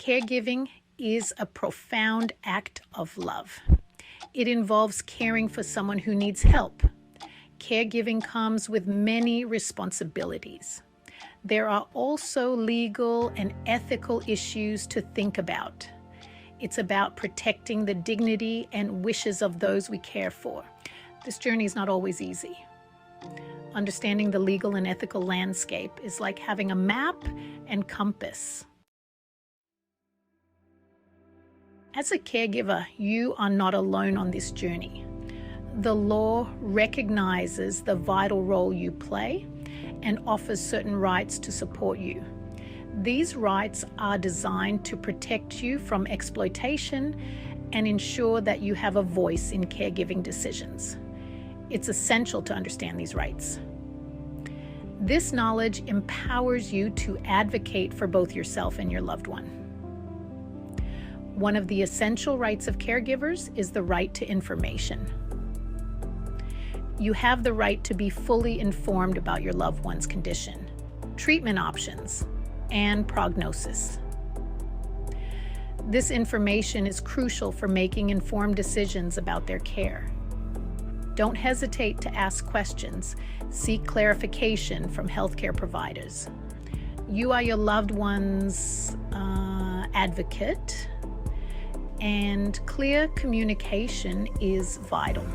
Caregiving is a profound act of love. It involves caring for someone who needs help. Caregiving comes with many responsibilities. There are also legal and ethical issues to think about. It's about protecting the dignity and wishes of those we care for. This journey is not always easy. Understanding the legal and ethical landscape is like having a map and compass. As a caregiver, you are not alone on this journey. The law recognizes the vital role you play and offers certain rights to support you. These rights are designed to protect you from exploitation and ensure that you have a voice in caregiving decisions. It's essential to understand these rights. This knowledge empowers you to advocate for both yourself and your loved one. One of the essential rights of caregivers is the right to information. You have the right to be fully informed about your loved one's condition, treatment options, and prognosis. This information is crucial for making informed decisions about their care. Don't hesitate to ask questions. Seek clarification from healthcare providers. You are your loved one's advocate, and clear communication is vital.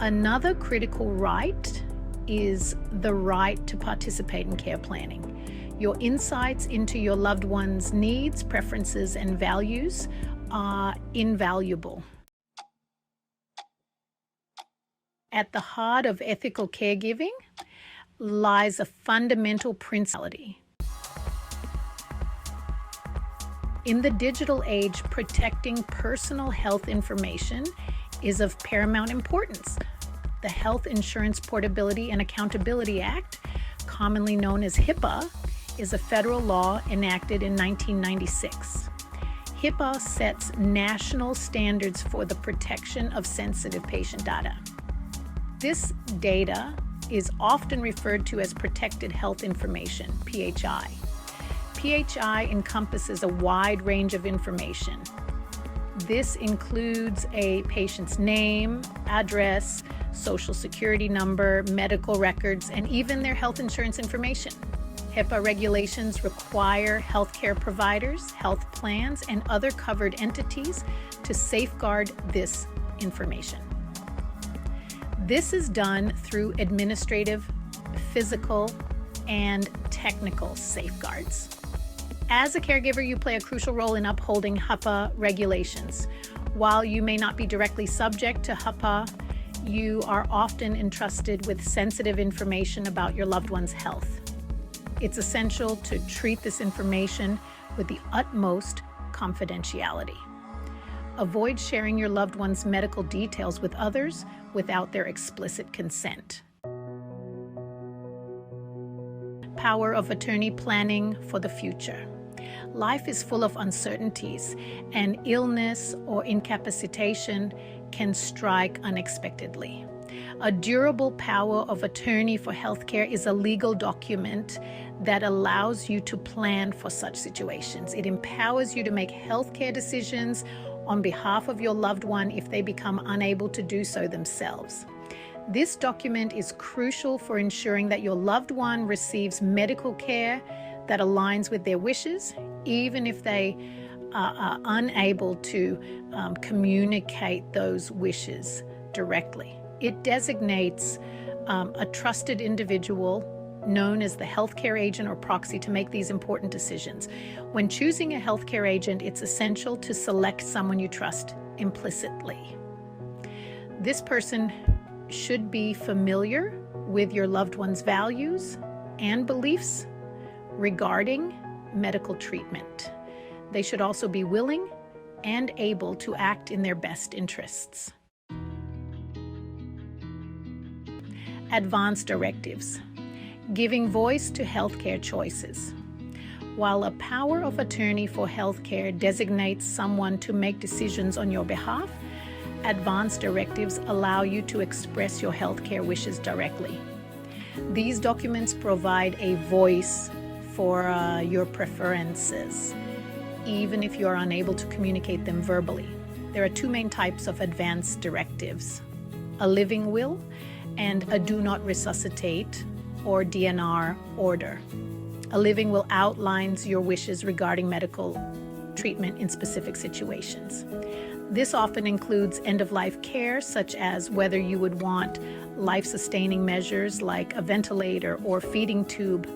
Another critical right is the right to participate in care planning. Your insights into your loved one's needs, preferences, and values are invaluable. At the heart of ethical caregiving lies a fundamental principle. In the digital age, protecting personal health information is of paramount importance. The Health Insurance Portability and Accountability Act, commonly known as HIPAA, is a federal law enacted in 1996. HIPAA sets national standards for the protection of sensitive patient data. This data is often referred to as protected health information, PHI. PHI encompasses a wide range of information. This includes a patient's name, address, social security number, medical records, and even their health insurance information. HIPAA regulations require healthcare providers, health plans, and other covered entities to safeguard this information. This is done through administrative, physical, and technical safeguards. As a caregiver, you play a crucial role in upholding HIPAA regulations. While you may not be directly subject to HIPAA, you are often entrusted with sensitive information about your loved one's health. It's essential to treat this information with the utmost confidentiality. Avoid sharing your loved one's medical details with others without their explicit consent. Power of attorney planning for the future. Life is full of uncertainties, and illness or incapacitation can strike unexpectedly. A durable power of attorney for healthcare is a legal document that allows you to plan for such situations. It empowers you to make healthcare decisions on behalf of your loved one if they become unable to do so themselves. This document is crucial for ensuring that your loved one receives medical care that aligns with their wishes, even if they are unable to communicate those wishes directly. It designates a trusted individual known as the healthcare agent or proxy to make these important decisions. When choosing a healthcare agent, it's essential to select someone you trust implicitly. This person should be familiar with your loved one's values and beliefs regarding medical treatment. They should also be willing and able to act in their best interests. Advance directives. Giving voice to healthcare choices. While a power of attorney for healthcare designates someone to make decisions on your behalf, advance directives allow you to express your healthcare wishes directly. These documents provide a voice for your preferences. even if you are unable to communicate them verbally. There are two main types of advance directives: a living will and a do not resuscitate or DNR order. A living will outlines your wishes regarding medical treatment in specific situations. This often includes end-of-life care, such as whether you would want life-sustaining measures like a ventilator or feeding tube.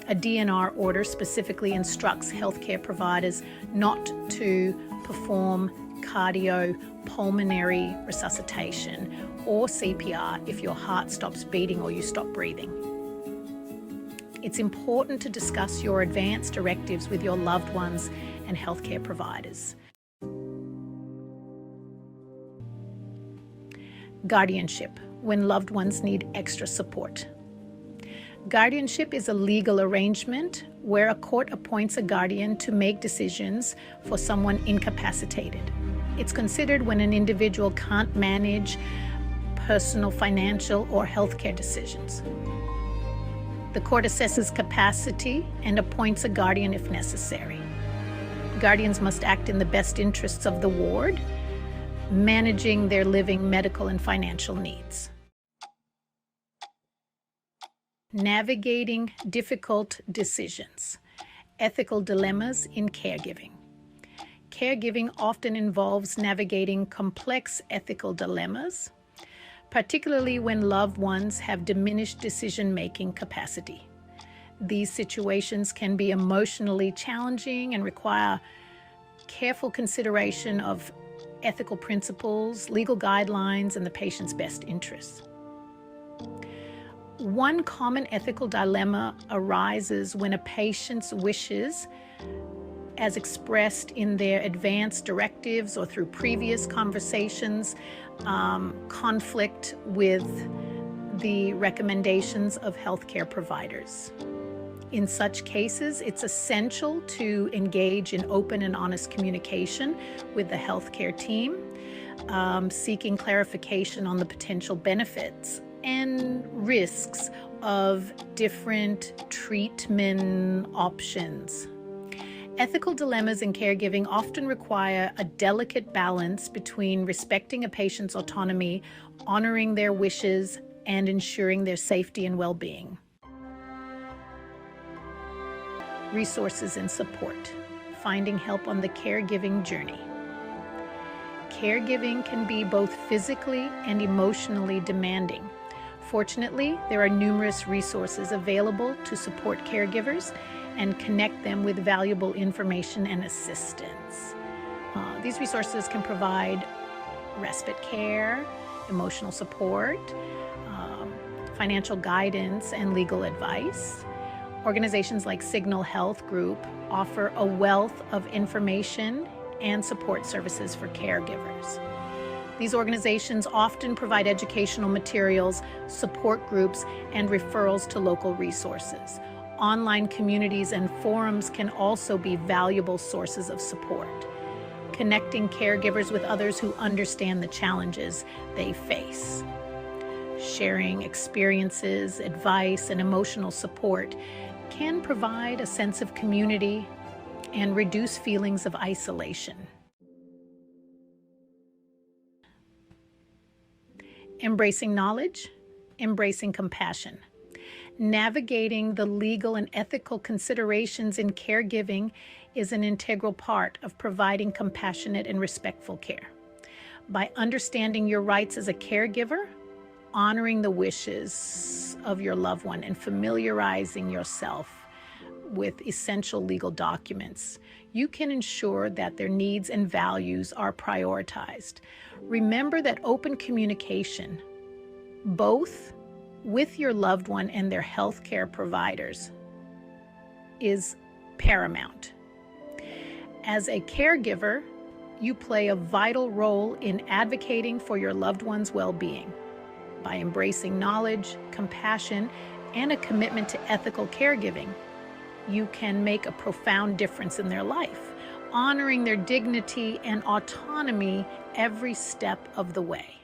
A DNR order specifically instructs healthcare providers not to perform cardiopulmonary resuscitation or CPR if your heart stops beating or you stop breathing. It's important to discuss your advance directives with your loved ones and healthcare providers. Guardianship, when loved ones need extra support. Guardianship is a legal arrangement where a court appoints a guardian to make decisions for someone incapacitated. It's considered when an individual can't manage personal, financial, or healthcare decisions. The court assesses capacity and appoints a guardian if necessary. Guardians must act in the best interests of the ward, managing their living medical and financial needs. Navigating difficult decisions. Ethical dilemmas in caregiving. Caregiving often involves navigating complex ethical dilemmas, particularly when loved ones have diminished decision-making capacity. These situations can be emotionally challenging and require careful consideration of ethical principles, legal guidelines, and the patient's best interests. One common ethical dilemma arises when a patient's wishes, as expressed in their advance directives or through previous conversations, conflict with the recommendations of healthcare providers. In such cases, it's essential to engage in open and honest communication with the healthcare team, seeking clarification on the potential benefits and risks of different treatment options. Ethical dilemmas in caregiving often require a delicate balance between respecting a patient's autonomy, honoring their wishes, and ensuring their safety and well-being. Resources and support. Finding help on the caregiving journey. Caregiving can be both physically and emotionally demanding. Fortunately, there are numerous resources available to support caregivers and connect them with valuable information and assistance. These resources can provide respite care, emotional support, financial guidance, and legal advice. Organizations like Signal Health Group offer a wealth of information and support services for caregivers. These organizations often provide educational materials, support groups, and referrals to local resources. Online communities and forums can also be valuable sources of support, connecting caregivers with others who understand the challenges they face. Sharing experiences, advice, and emotional support can provide a sense of community and reduce feelings of isolation. Embracing knowledge, embracing compassion. Navigating the legal and ethical considerations in caregiving is an integral part of providing compassionate and respectful care. By understanding your rights as a caregiver, honoring the wishes of your loved one, and familiarizing yourself with essential legal documents, you can ensure that their needs and values are prioritized. Remember that open communication, both with your loved one and their healthcare providers, is paramount. As a caregiver, you play a vital role in advocating for your loved one's well-being. By embracing knowledge, compassion, and a commitment to ethical caregiving, you can make a profound difference in their life, honoring their dignity and autonomy every step of the way.